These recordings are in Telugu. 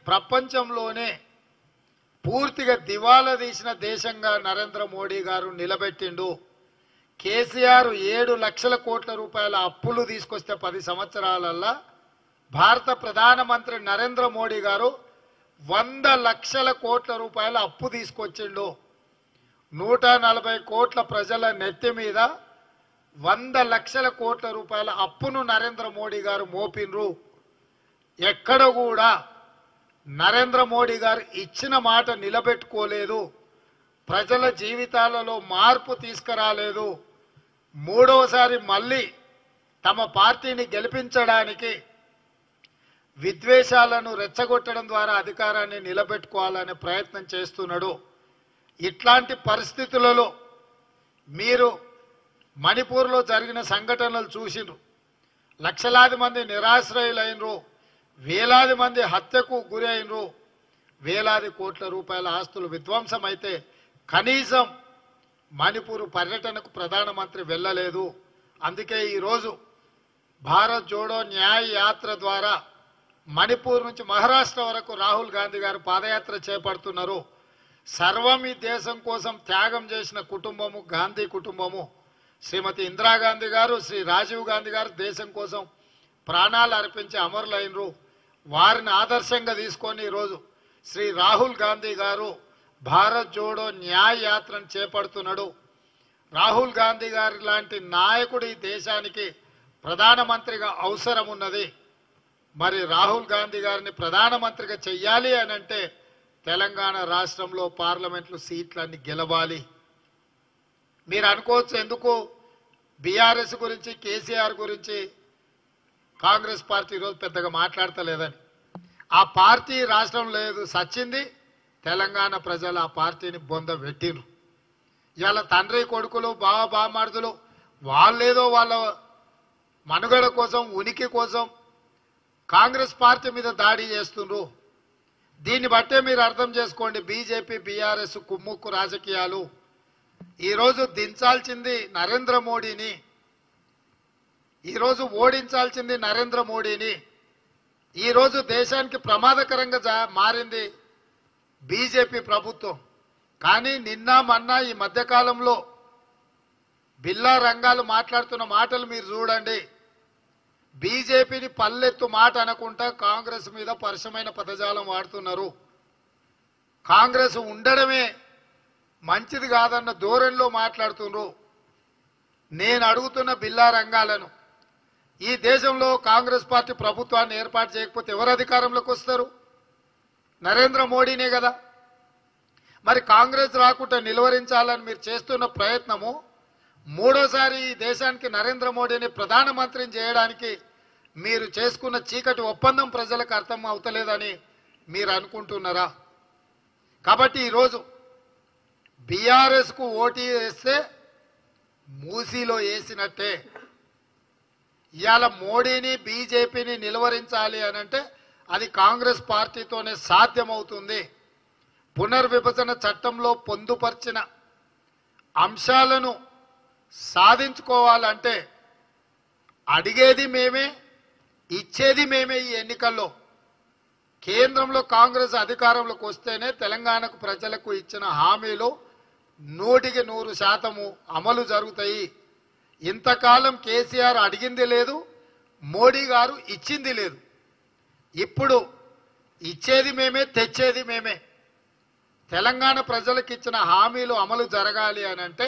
ప్రపంచంలోనే పూర్తిగా దివాలా తీసిన దేశంగా నరేంద్ర మోడీ గారు నిలబెట్టిండు. కేసీఆర్ 7 లక్షల కోట్ల రూపాయల అప్పులు తీసుకొస్తే 10 సంవత్సరాలల్లా భారత ప్రధానమంత్రి నరేంద్ర మోడీ గారు 100 లక్షల కోట్ల రూపాయల అప్పు తీసుకొచ్చిండు. 140 కోట్ల ప్రజల నెత్తి మీద 100 లక్షల కోట్ల రూపాయల అప్పును నరేంద్ర మోడీ గారు మోపిన్రు. ఎక్కడ కూడా నరేంద్ర మోడీ గారు ఇచ్చిన మాట నిలబెట్టుకోలేదు. ప్రజల జీవితాలలో మార్పు తీసుకురాలేదు. మూడోసారి మళ్ళీ తమ పార్టీని గెలిపించడానికి విద్వేషాలను రెచ్చగొట్టడం ద్వారా అధికారాన్ని నిలబెట్టుకోవాలనే ప్రయత్నం చేస్తున్నాడు. ఇట్లాంటి పరిస్థితులలో మీరు మణిపూర్లో జరిగిన సంఘటనలు చూసినారు. లక్షలాది మంది నిరాశ్రయులైనరు, వేలాది మంది హత్యకు గురి అయినరు, వేలాది కోట్ల రూపాయల ఆస్తులు విధ్వంసం అయితే కనీసం మణిపూర్ పర్యటనకు ప్రధానమంత్రి వెళ్ళలేదు. అందుకే ఈరోజు భారత్ జోడో న్యాయ యాత్ర ద్వారా మణిపూర్ నుంచి మహారాష్ట్ర వరకు రాహుల్ గాంధీ గారు పాదయాత్ర చేపడుతున్నారు. సర్వం ఈ దేశం కోసం త్యాగం చేసిన కుటుంబము గాంధీ కుటుంబము. శ్రీమతి ఇందిరాగాంధీ గారు, శ్రీ రాజీవ్ గాంధీ గారు దేశం కోసం ప్రాణాలు అర్పించి అమరులైనరు. వారిని ఆదర్శంగా తీసుకొని ఈరోజు శ్రీ రాహుల్ గాంధీ గారు భారత్ జోడో న్యాయ యాత్రను చేపడుతున్నాడు. రాహుల్ గాంధీ గారి లాంటి నాయకుడు ఈ దేశానికి ప్రధానమంత్రిగా అవసరం ఉన్నది. మరి రాహుల్ గాంధీ గారిని ప్రధానమంత్రిగా చెయ్యాలి అని అంటే తెలంగాణ రాష్ట్రంలో పార్లమెంట్లో సీట్లన్నీ గెలవాలి. మీరు అనుకోవచ్చు ఎందుకు బీఆర్ఎస్ గురించి కేసీఆర్ గురించి కాంగ్రెస్ పార్టీ ఈరోజు పెద్దగా మాట్లాడతలేదని. ఆ పార్టీ రాష్ట్రం లేదు, సచ్చింది. తెలంగాణ ప్రజలు ఆ పార్టీని బొంద పెట్టిరు. ఇవాళ తండ్రి కొడుకులు బావబామార్దులు వాళ్ళేదో వాళ్ళ మనుగడ కోసం ఉనికి కోసం కాంగ్రెస్ పార్టీ మీద దాడి చేస్తుండ్రు. దీన్ని బట్టే మీరు అర్థం చేసుకోండి బీజేపీ బీఆర్ఎస్ కుమ్ముక్కు రాజకీయాలు. ఈరోజు దించాల్సింది నరేంద్ర మోడీని, ఈరోజు ఓడించాల్సింది నరేంద్ర మోడీని. ఈరోజు దేశానికి ప్రమాదకరంగా మారింది బీజేపీ ప్రభుత్వం. కానీ నిన్న మొన్న ఈ మధ్యకాలంలో బిల్లా రంగాలు మాట్లాడుతున్న మాటలు మీరు చూడండి. బీజేపీని పల్లెత్తు మాట అనకుండా కాంగ్రెస్ మీద పరుషమైన పదజాలం వాడుతున్నారు. కాంగ్రెస్ ఉండడమే మంచిది కాదన్న ధోరణిలో మాట్లాడుతున్నారు. నేను అడుగుతున్న బిల్లా రంగాలను ఈ దేశంలో కాంగ్రెస్ పార్టీ ప్రభుత్వాన్ని ఏర్పాటు చేయకపోతే ఎవరు అధికారంలోకి వస్తారు? నరేంద్ర మోడీనే కదా. మరి కాంగ్రెస్ రాకుండా నిలువరించాలని మీరు చేస్తున్న ప్రయత్నము మూడోసారి ఈ దేశానికి నరేంద్ర మోడీని ప్రధానమంత్రిని చేయడానికి మీరు చేసుకున్న చీకటి ఒప్పందం ప్రజలకు అర్థం అవుతలేదని మీరు అనుకుంటున్నారా? కాబట్టి ఈరోజు బీఆర్ఎస్కు ఓటు వేస్తే మూసీలో వేసినట్టే. ఇవాళ మోడీని బీజేపీని నిలువరించాలి అని అంటే అది కాంగ్రెస్ పార్టీతోనే సాధ్యమవుతుంది. పునర్విభజన చట్టంలో పొందుపరిచిన అంశాలను సాధించుకోవాలంటే అడిగేది మేమే, ఇచ్చేది మేమే. ఈ ఎన్నికల్లో కేంద్రంలో కాంగ్రెస్ అధికారంలోకి వస్తేనే తెలంగాణకు ప్రజలకు ఇచ్చిన హామీలు 100% అమలు జరుగుతాయి. ఇంతకాలం కేసీఆర్ అడిగింది లేదు, మోడీ గారు ఇచ్చింది లేదు. ఇప్పుడు ఇచ్చేది మేమే, తెచ్చేది మేమే. తెలంగాణ ప్రజలకు ఇచ్చిన హామీలు అమలు జరగాలి అని అంటే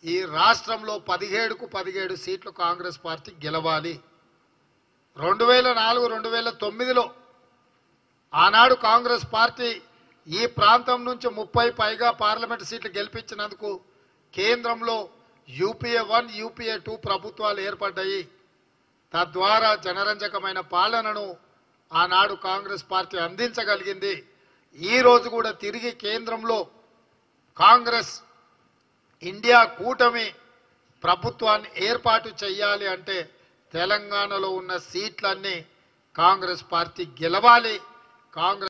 ఈ రాష్ట్రంలో 17కు 17 సీట్లు కాంగ్రెస్ పార్టీ గెలవాలి. 2004, 2009లో ఆనాడు కాంగ్రెస్ పార్టీ ఈ ప్రాంతం నుంచి 30 పైగా పార్లమెంట్ సీట్లు గెలిపించినందుకు కేంద్రంలో యూపీఏ 1, యూపీఏ 2 ప్రభుత్వాలు ఏర్పడ్డాయి. తద్వారా జనరంజకమైన పాలనను ఆనాడు కాంగ్రెస్ పార్టీ అందించగలిగింది. ఈ రోజు కూడా తిరిగి కేంద్రంలో కాంగ్రెస్ ఇండియా కూటమి ప్రభుత్వాన్ని ఏర్పాటు చేయాలి అంటే తెలంగాణలో ఉన్న సీట్లన్నీ కాంగ్రెస్ పార్టీ గెలవాలి. కాంగ్రెస్